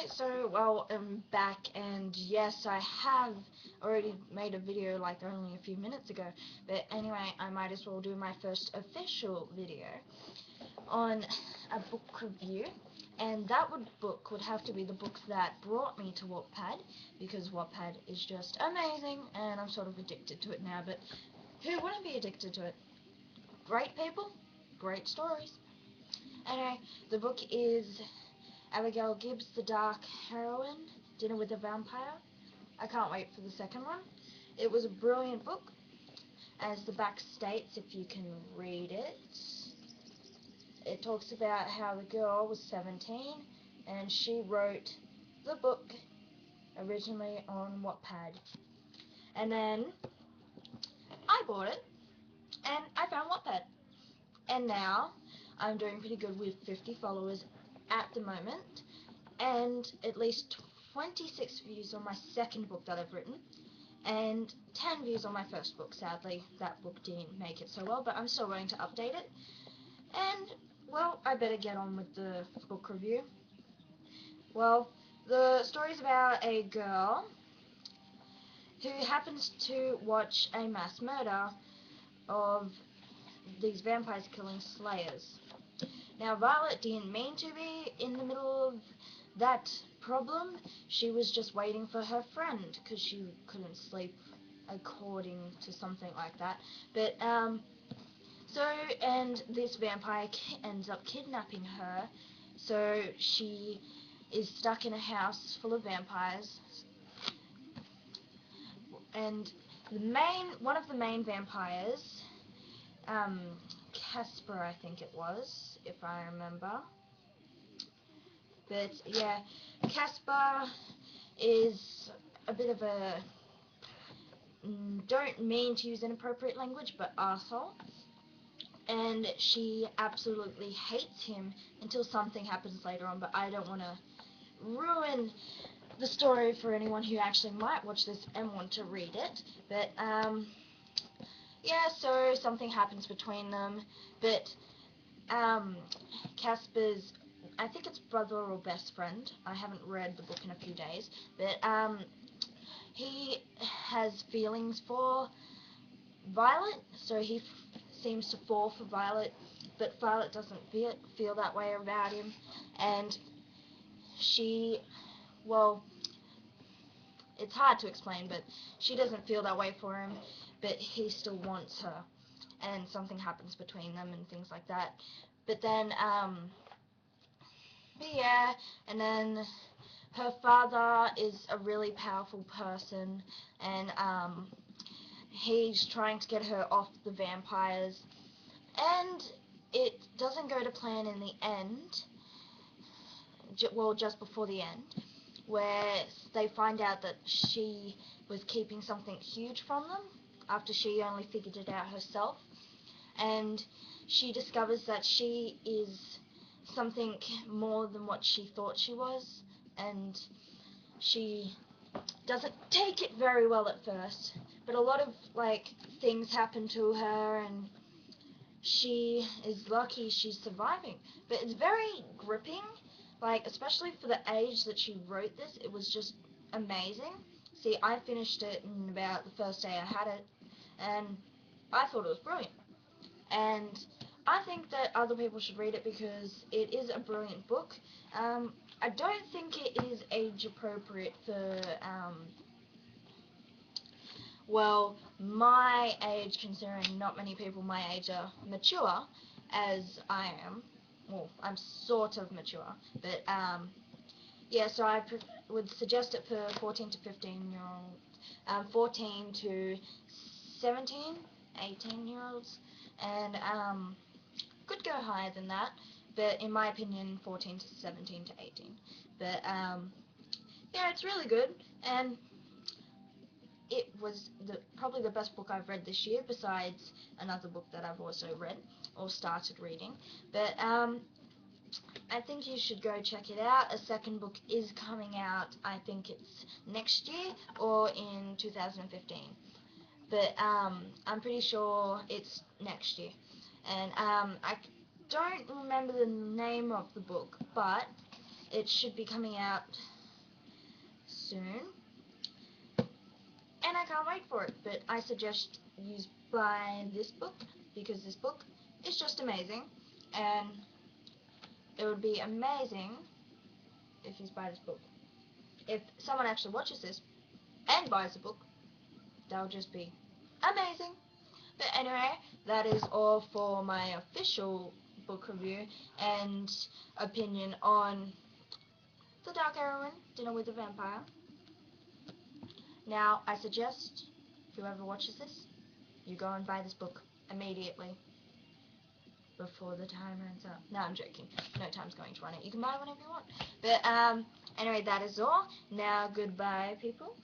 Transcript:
So, well, I'm back, and yes, I have already made a video like only a few minutes ago, but anyway, I might as well do my first official video on a book review, and that book would have to be the book that brought me to Wattpad, because Wattpad is just amazing, and I'm sort of addicted to it now, but who wouldn't be addicted to it? Great people, great stories. Anyway, the book is Abigail Gibbs, The Dark Heroine, Dinner with a Vampire. I can't wait for the second one. It was a brilliant book, as the back states, if you can read it. It talks about how the girl was 17 and she wrote the book originally on Wattpad. And then I bought it and I found Wattpad. And now I'm doing pretty good with 50 followers at the moment, and at least 26 views on my second book that I've written, and 10 views on my first book. Sadly, that book didn't make it so well, but I'm still going to update it. And, well, I better get on with the book review. Well, the story's about a girl who happens to watch a mass murder of these vampires killing slayers. Now, Violet didn't mean to be in the middle of that problem. She was just waiting for her friend because she couldn't sleep, according to something like that. But and this vampire ends up kidnapping her, so she is stuck in a house full of vampires. And one of the main vampires, Casper, I think it was, if I remember. But yeah, Casper is a bit of a, don't mean to use inappropriate language, but arsehole. And she absolutely hates him until something happens later on, but I don't want to ruin the story for anyone who actually might watch this and want to read it. But yeah, so something happens between them, but Casper's, I think it's brother or best friend, I haven't read the book in a few days, but he has feelings for Violet, so he seems to fall for Violet, but Violet doesn't feel that way about him, and she, well, it's hard to explain, but she doesn't feel that way for him, but he still wants her, and something happens between them and things like that. But then, but yeah, and then her father is a really powerful person, and he's trying to get her off the vampires, and it doesn't go to plan in the end, well, just before the end, where they find out that she was keeping something huge from them after she only figured it out herself, and she discovers that she is something more than what she thought she was, and she doesn't take it very well at first, but a lot of things happen to her, and she is lucky she's surviving. But it's very gripping, especially for the age that she wrote this. It was just amazing. See, I finished it in about the first day I had it, and I thought it was brilliant. And I think that other people should read it because it is a brilliant book. I don't think it is age appropriate for, well, my age, considering not many people my age are mature, as I am. Well, I'm sort of mature, but yeah, so I would suggest it for 14 to 15-year-olds, 14 to 17, 18-year-olds, and could go higher than that, but in my opinion, 14 to 17 to 18. But yeah, it's really good, and it was probably the best book I've read this year, besides another book that I've also read or started reading. But I think you should go check it out. A second book is coming out, I think it's next year or in 2015. But I'm pretty sure it's next year. And I don't remember the name of the book, but it should be coming out soon, and I can't wait for it. But I suggest you buy this book, because this book is just amazing, and it would be amazing if you buy this book. If someone actually watches this and buys the book, that would just be amazing. But anyway, that is all for my official book review and opinion on The Dark Heroine, Dinner with a Vampire. Now, I suggest whoever watches this, you go and buy this book immediately before the time runs out. No, I'm joking. No time's going to run out. You can buy whenever you want. But anyway, that is all. Now, goodbye, people.